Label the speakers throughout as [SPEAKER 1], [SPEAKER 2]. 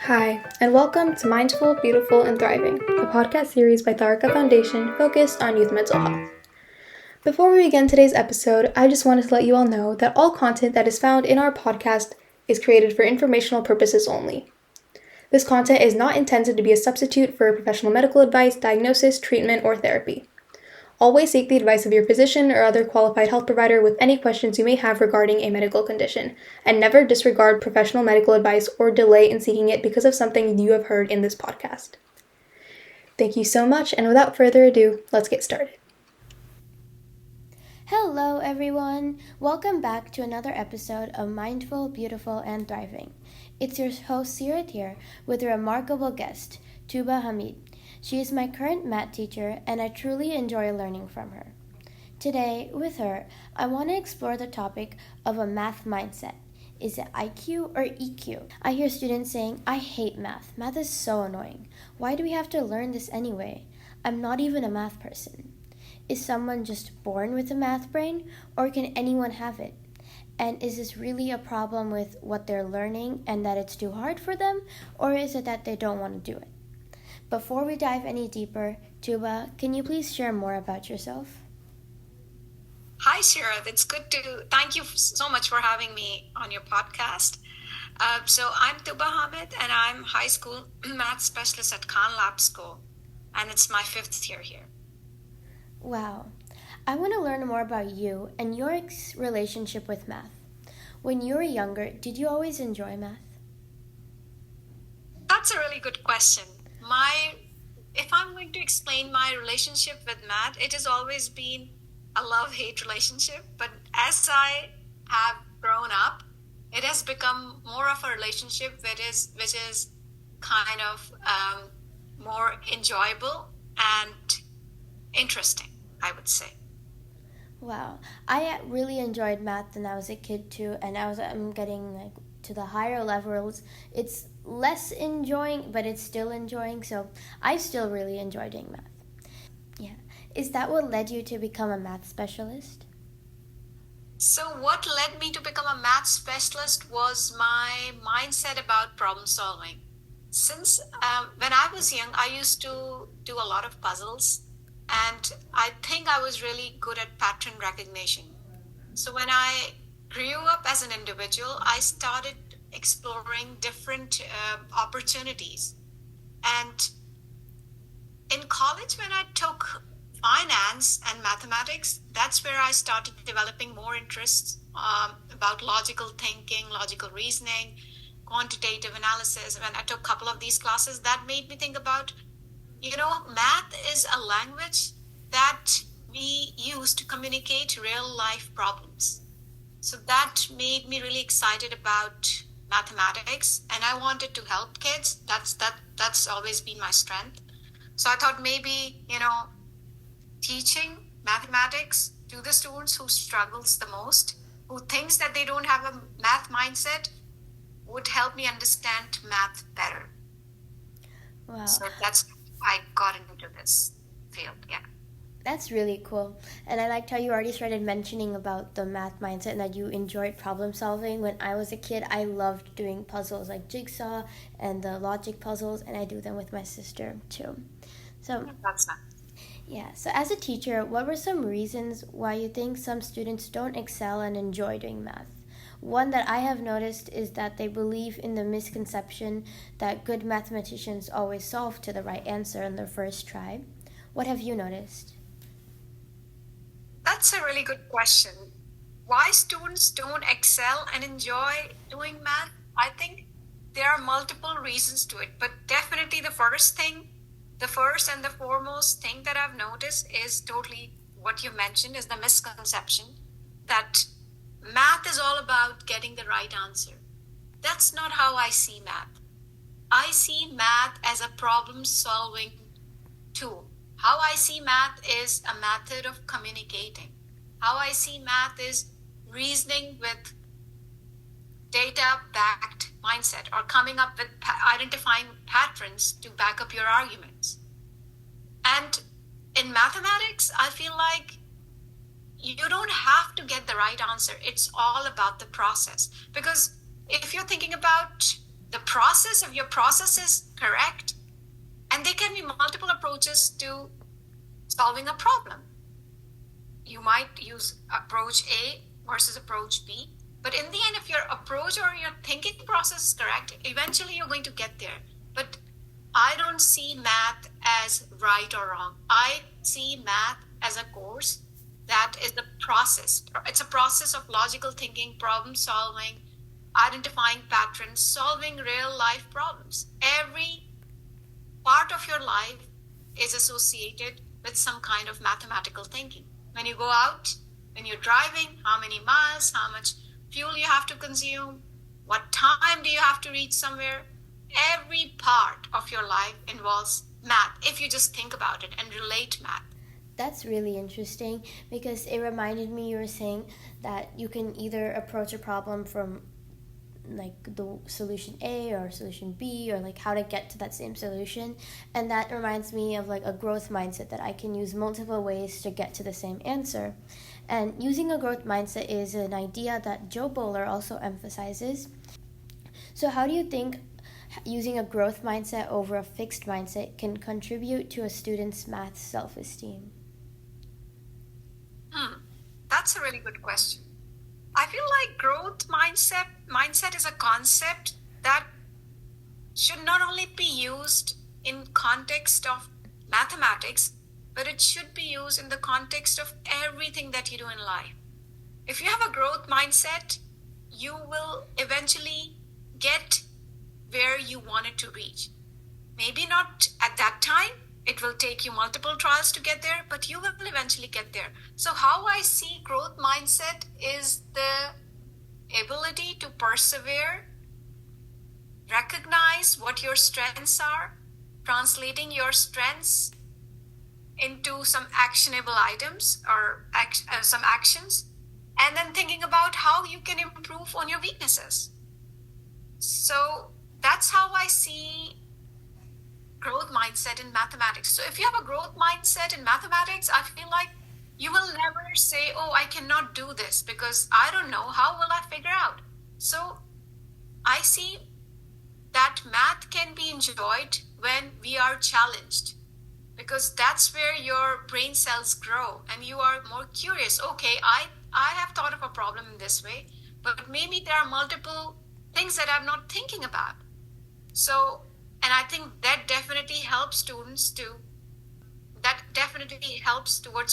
[SPEAKER 1] Hi, and welcome to Mindful, Beautiful, and Thriving, a podcast series by Tharaka Foundation focused on youth mental health. Before we begin today's episode, I just wanted to let you all know that all content that is found in our podcast is created for informational purposes only. This content is not intended to be a substitute for professional medical advice, diagnosis, treatment, or therapy. Always seek the advice of your physician or other qualified health provider with any questions you may have regarding a medical condition, and never disregard professional medical advice or delay in seeking it because of something you have heard in this podcast. Thank you so much, and without further ado, let's get started.
[SPEAKER 2] Hello, everyone. Welcome back to another episode of Mindful, Beautiful, and Thriving. It's your host, Seerat, here with a remarkable guest, Tooba Hamid. She is my current math teacher, and I truly enjoy learning from her. Today, with her, I want to explore the topic of a math mindset. Is it IQ or EQ? I hear students saying, I hate math. Math is so annoying. Why do we have to learn this anyway? I'm not even a math person. Is someone just born with a math brain, or can anyone have it? And is this really a problem with what they're learning and that it's too hard for them, or is it that they don't want to do it? Before we dive any deeper, Tooba, can you please share more about yourself?
[SPEAKER 3] Hi, Seerat. Thank you so much for having me on your podcast. So I'm Tooba Hamid, and I'm high school math specialist at Khan Lab School, and it's my 5th year here.
[SPEAKER 2] Wow. I want to learn more about you and your relationship with math. When you were younger, did you always enjoy math?
[SPEAKER 3] That's a really good question. If I'm going to explain my relationship with math, it has always been a love-hate relationship. But as I have grown up, it has become more of a relationship which is kind of more enjoyable and interesting, I would say.
[SPEAKER 2] Wow. I really enjoyed math when I was a kid too, and I'm getting to the higher levels. It's less enjoying, but it's still enjoying, so I still really enjoy doing math. Yeah. Is that what led you to become a math specialist?
[SPEAKER 3] So what led me to become a math specialist was my mindset about problem solving. Since when I was young, I used to do a lot of puzzles, and I think I was really good at pattern recognition. So when I grew up as an individual, I started exploring different opportunities. And in college, when I took finance and mathematics, that's where I started developing more interests about logical thinking, logical reasoning, quantitative analysis. When I took a couple of these classes, that made me think about, math is a language that we use to communicate real life problems. So that made me really excited about mathematics, and I wanted to help kids. That's always been my strength. So I thought maybe, teaching mathematics to the students who struggles the most, who thinks that they don't have a math mindset, would help me understand math better.
[SPEAKER 2] Wow.
[SPEAKER 3] So that's I got into this field, yeah.
[SPEAKER 2] That's really cool. And I liked how you already started mentioning about the math mindset and that you enjoyed problem solving. When I was a kid, I loved doing puzzles like jigsaw and the logic puzzles, and I do them with my sister too. So
[SPEAKER 3] that's nice.
[SPEAKER 2] Yeah, so as a teacher, what were some reasons why you think some students don't excel and enjoy doing math? One that I have noticed is that they believe in the misconception that good mathematicians always solve to the right answer on their first try. What have you noticed?
[SPEAKER 3] That's a really good question. Why students don't excel and enjoy doing math? I think there are multiple reasons to it, but definitely the first and the foremost thing that I've noticed is totally what you mentioned is the misconception that math is all about getting the right answer. That's not how I see math. I see math as a problem-solving tool. How I see math is a method of communicating. How I see math is reasoning with data-backed mindset, or coming up with identifying patterns to back up your arguments. And in mathematics, I feel like you don't have to get the right answer. It's all about the process. Because if you're thinking about the process of your process is correct. And there can be multiple approaches to solving a problem. You might use approach A versus approach B. But in the end, if your approach or your thinking process is correct, eventually you're going to get there. But I don't see math as right or wrong. I see math as a course that is the process. It's a process of logical thinking, problem solving, identifying patterns, solving real life problems. Every part of your life is associated with some kind of mathematical thinking. When you go out, when you're driving, how many miles, how much fuel you have to consume, what time do you have to reach somewhere. Every part of your life involves math if you just think about it and relate math.
[SPEAKER 2] That's really interesting because it reminded me you were saying that you can either approach a problem from like the solution A or solution B or like how to get to that same solution, and that reminds me of like a growth mindset that I can use multiple ways to get to the same answer. And using a growth mindset is an idea that Joe Bowler also emphasizes. So how do you think using a growth mindset over a fixed mindset can contribute to a student's math self-esteem?
[SPEAKER 3] That's a really good question. I feel like growth mindset is a concept that should not only be used in context of mathematics, but it should be used in the context of everything that you do in life. If you have a growth mindset, you will eventually get where you wanted to reach. Maybe not at that time. It will take you multiple trials to get there, but you will eventually get there. So how I see growth mindset is the ability to persevere, recognize what your strengths are, translating your strengths into some actionable items or some actions, and then thinking about how you can improve on your weaknesses. So that's how I see growth mindset in mathematics. So if you have a growth mindset in mathematics, I feel like you will never say, oh, I cannot do this because I don't know, how will I figure out? So I see that math can be enjoyed when we are challenged, because that's where your brain cells grow and you are more curious. Okay, I have thought of a problem in this way, but maybe there are multiple things that I'm not thinking about. So, and I think that definitely helps towards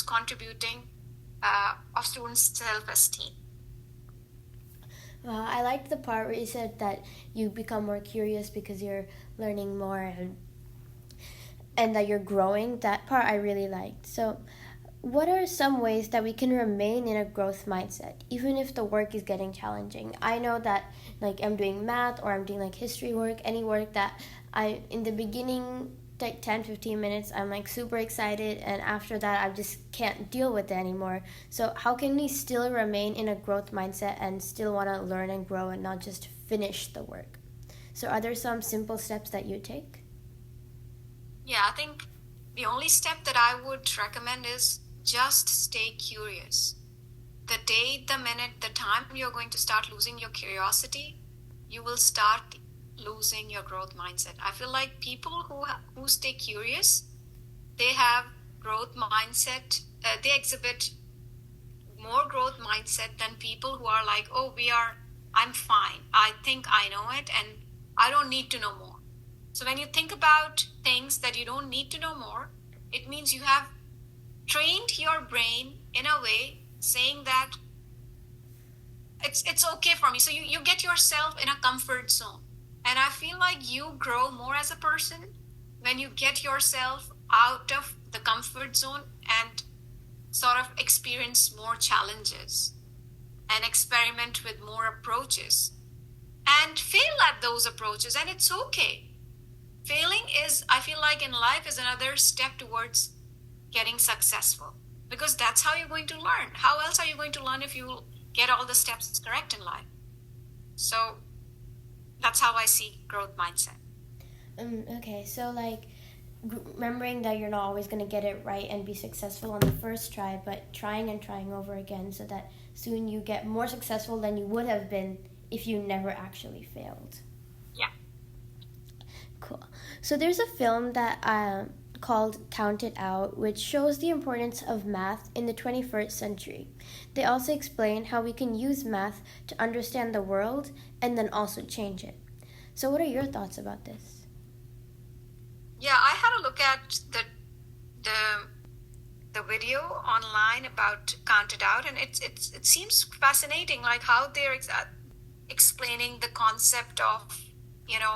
[SPEAKER 3] contributing of students' self-esteem.
[SPEAKER 2] I liked the part where you said that you become more curious because you're learning more and that you're growing. That part I really liked. So what are some ways that we can remain in a growth mindset even if the work is getting challenging? I know that like I'm doing math or I'm doing like history work, any work that I in the beginning like 10-15 minutes I'm like super excited, and after that I just can't deal with it anymore. So how can we still remain in a growth mindset and still want to learn and grow and not just finish the work? So are there some simple steps that you take?
[SPEAKER 3] Yeah, I think the only step that I would recommend is just stay curious. The day, the minute, the time you're going to start losing your curiosity, you will start losing your growth mindset. I feel like people who stay curious, they have growth mindset. They exhibit more growth mindset than people who are like, oh, I'm fine. I think I know it and I don't need to know more. So when you think about things that you don't need to know more, it means you have trained your brain in a way saying that it's okay for me. So you get yourself in a comfort zone. And I feel like you grow more as a person when you get yourself out of the comfort zone and sort of experience more challenges and experiment with more approaches and fail at those approaches. And it's okay. Failing is, I feel like in life, is another step towards getting successful, because that's how you're going to learn. How else are you going to learn if you get all the steps correct in life? So that's how I see growth mindset.
[SPEAKER 2] Okay, so like remembering that you're not always going to get it right and be successful on the first try, but trying and trying over again so that soon you get more successful than you would have been if you never actually failed.
[SPEAKER 3] Yeah,
[SPEAKER 2] So there's a film that called Count It Out, which shows the importance of math in the 21st century. They also explain how we can use math to understand the world and then also change it. So what are your thoughts about this?
[SPEAKER 3] Yeah, I had a look at the video online about Count It Out, and it seems fascinating, like how they're explaining the concept of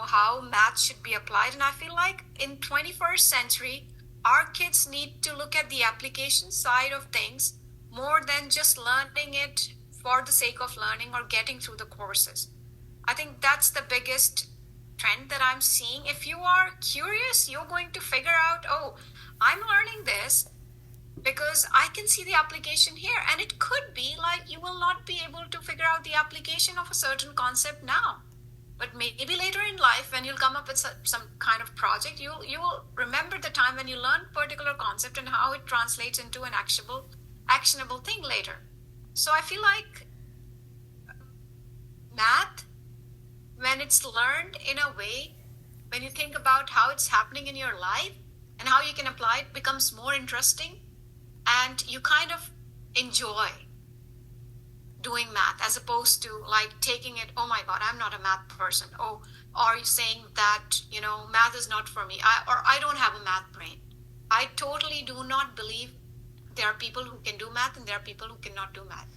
[SPEAKER 3] how math should be applied. And I feel like in 21st century, our kids need to look at the application side of things more than just learning it for the sake of learning or getting through the courses. I think that's the biggest trend that I'm seeing. If you are curious, you're going to figure out, oh, I'm learning this because I can see the application here. And it could be like you will not be able to figure out the application of a certain concept now. But maybe later in life, when you'll come up with some kind of project, you will remember the time when you learned particular concept and how it translates into an actionable thing later. So I feel like math, when it's learned in a way, when you think about how it's happening in your life and how you can apply it, becomes more interesting, and you kind of enjoy doing math as opposed to like taking it, oh my god, I'm not a math person. Oh, or you saying that math is not for me, I don't have a math brain. I totally do not believe there are people who can do math and there are people who cannot do math.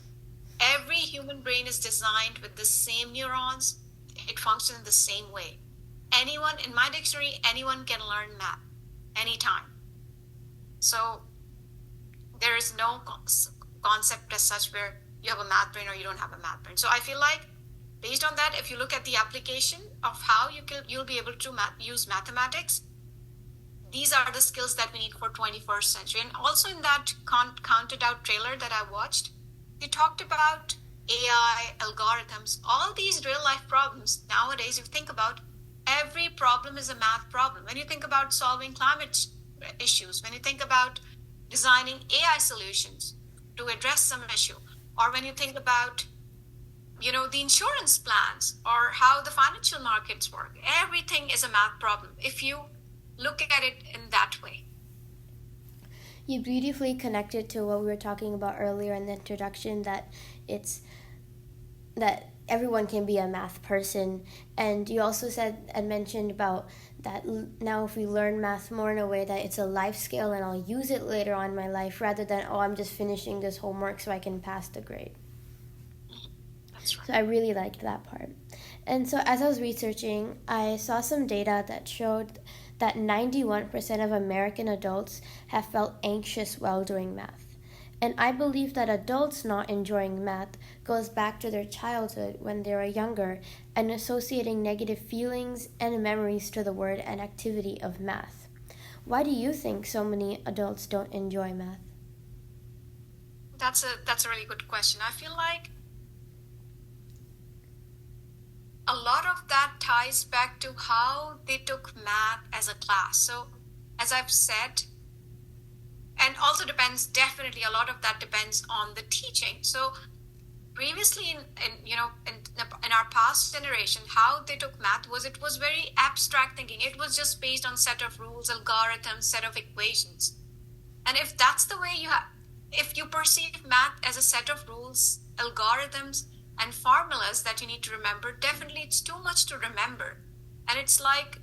[SPEAKER 3] Every human brain is designed with the same neurons. It functions in the same way. Anyone, in my dictionary, anyone can learn math anytime. So there is no concept as such where you have a math brain or you don't have a math brain. So I feel like based on that, if you look at the application of how you'll be able to use mathematics, these are the skills that we need for 21st century. And also in that Counted Out trailer that I watched, they talked about AI, algorithms, all these real life problems. Nowadays, if you think about, every problem is a math problem. When you think about solving climate issues, when you think about designing AI solutions to address some issue, or when you think about the insurance plans or how the financial markets work, everything is a math problem if you look at it in that way.
[SPEAKER 2] You beautifully connected to what we were talking about earlier in the introduction, that everyone can be a math person. And you also said and mentioned about that now if we learn math more in a way that it's a life skill and I'll use it later on in my life, rather than, oh, I'm just finishing this homework so I can pass the grade.
[SPEAKER 3] That's right.
[SPEAKER 2] So I really liked that part. And so as I was researching, I saw some data that showed that 91% of American adults have felt anxious while doing math. And I believe that adults not enjoying math goes back to their childhood when they were younger and associating negative feelings and memories to the word and activity of math. Why do you think so many adults don't enjoy math?
[SPEAKER 3] That's a really good question. I feel like a lot of that ties back to how they took math as a class. So as I've said, and also definitely a lot of that depends on the teaching. So previously in our past generation, how they took math it was very abstract thinking. It was just based on set of rules, algorithms, set of equations. And if that's the way if you perceive math as a set of rules, algorithms, and formulas that you need to remember, definitely it's too much to remember. And it's like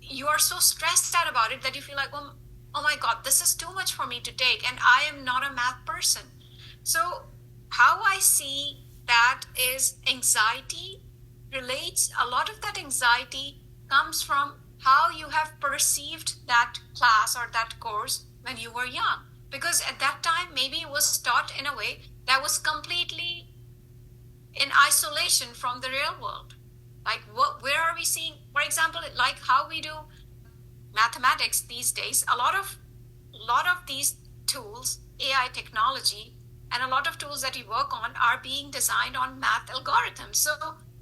[SPEAKER 3] you are so stressed out about it that you feel like, oh my god, this is too much for me to take, and I am not a math person. So how I see that is anxiety relates, a lot of that anxiety comes from how you have perceived that class or that course when you were young. Because at that time, maybe it was taught in a way that was completely in isolation from the real world. Like where are we seeing, for example, like how we do mathematics these days, a lot of these tools, AI technology, and a lot of tools that we work on are being designed on math algorithms. So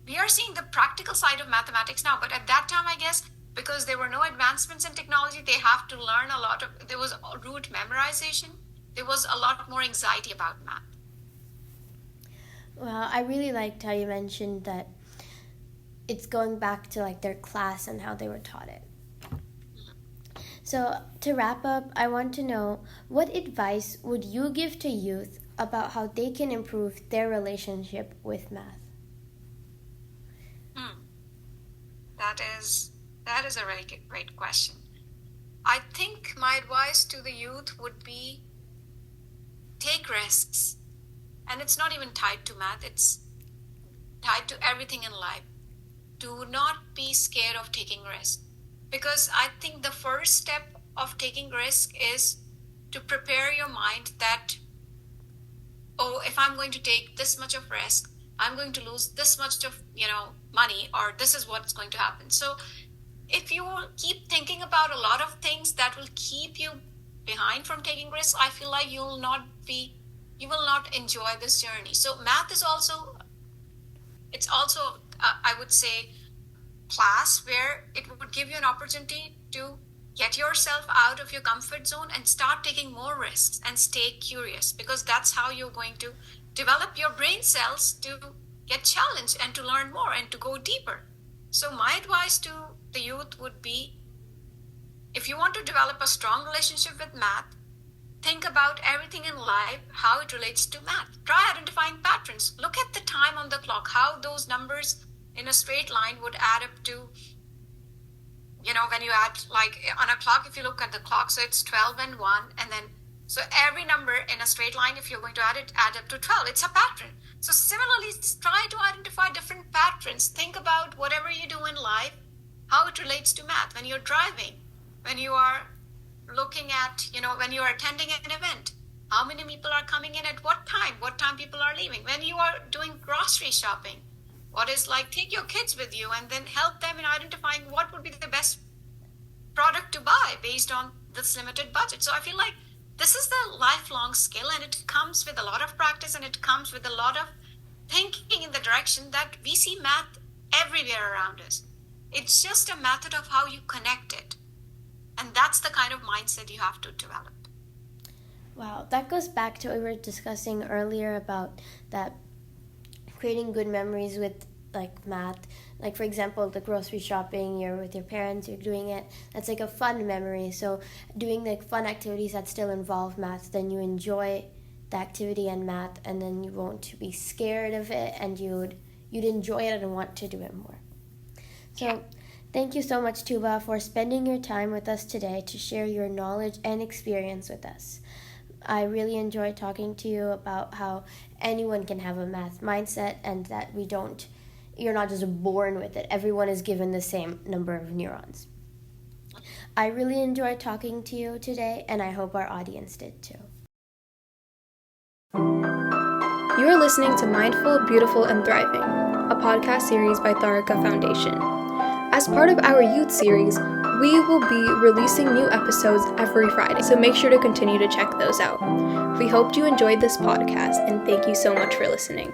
[SPEAKER 3] we are seeing the practical side of mathematics now. But at that time, I guess, because there were no advancements in technology, they have to learn there was rote memorization. There was a lot more anxiety about math.
[SPEAKER 2] Well, I really liked how you mentioned that it's going back to like their class and how they were taught it. So, to wrap up, I want to know, what advice would you give to youth about how they can improve their relationship with math?
[SPEAKER 3] That is a really great question. I think my advice to the youth would be take risks. And it's not even tied to math, it's tied to everything in life. Do not be scared of taking risks. Because I think the first step of taking risk is to prepare your mind that, oh, if I'm going to take this much of risk, I'm going to lose this much of, money, or this is what's going to happen. So if you keep thinking about a lot of things that will keep you behind from taking risks, I feel like you will not enjoy this journey. So math is also, I would say, class where it would give you an opportunity to get yourself out of your comfort zone and start taking more risks and stay curious, because that's how you're going to develop your brain cells to get challenged and to learn more and to go deeper. So my advice to the youth would be, if you want to develop a strong relationship with math, think about everything in life, how it relates to math. Try identifying patterns. Look at the time on the clock, how those numbers in a straight line would add up to, when you add, like on a clock, if you look at the clock, so it's 12 and 1, and then, so every number in a straight line, if you're going to add up to 12. It's a pattern. So similarly, try to identify different patterns. Think about whatever you do in life, how it relates to math. When you're driving, when you are looking at, when you are attending an event, how many people are coming in at what time people are leaving. When you are doing grocery shopping, take your kids with you and then help them in identifying what would be the best product to buy based on this limited budget. So I feel like this is the lifelong skill, and it comes with a lot of practice, and it comes with a lot of thinking in the direction that we see math everywhere around us. It's just a method of how you connect it. And that's the kind of mindset you have to develop.
[SPEAKER 2] Wow, that goes back to what we were discussing earlier about that creating good memories with math. Like, for example, the grocery shopping, you're with your parents, you're doing it. That's like a fun memory. So doing the fun activities that still involve math, then you enjoy the activity and math, and then you won't be scared of it, and you'd enjoy it and want to do it more. So thank you so much, Tooba, for spending your time with us today to share your knowledge and experience with us. I really enjoyed talking to you about how anyone can have a math mindset, and that you're not just born with it. Everyone is given the same number of neurons. I really enjoyed talking to you today, and I hope our audience did too.
[SPEAKER 1] You are listening to Mindful, Beautiful, and Thriving, a podcast series by Tharaka Foundation. As part of our youth series, we will be releasing new episodes every Friday, so make sure to continue to check those out. We hope you enjoyed this podcast, and thank you so much for listening.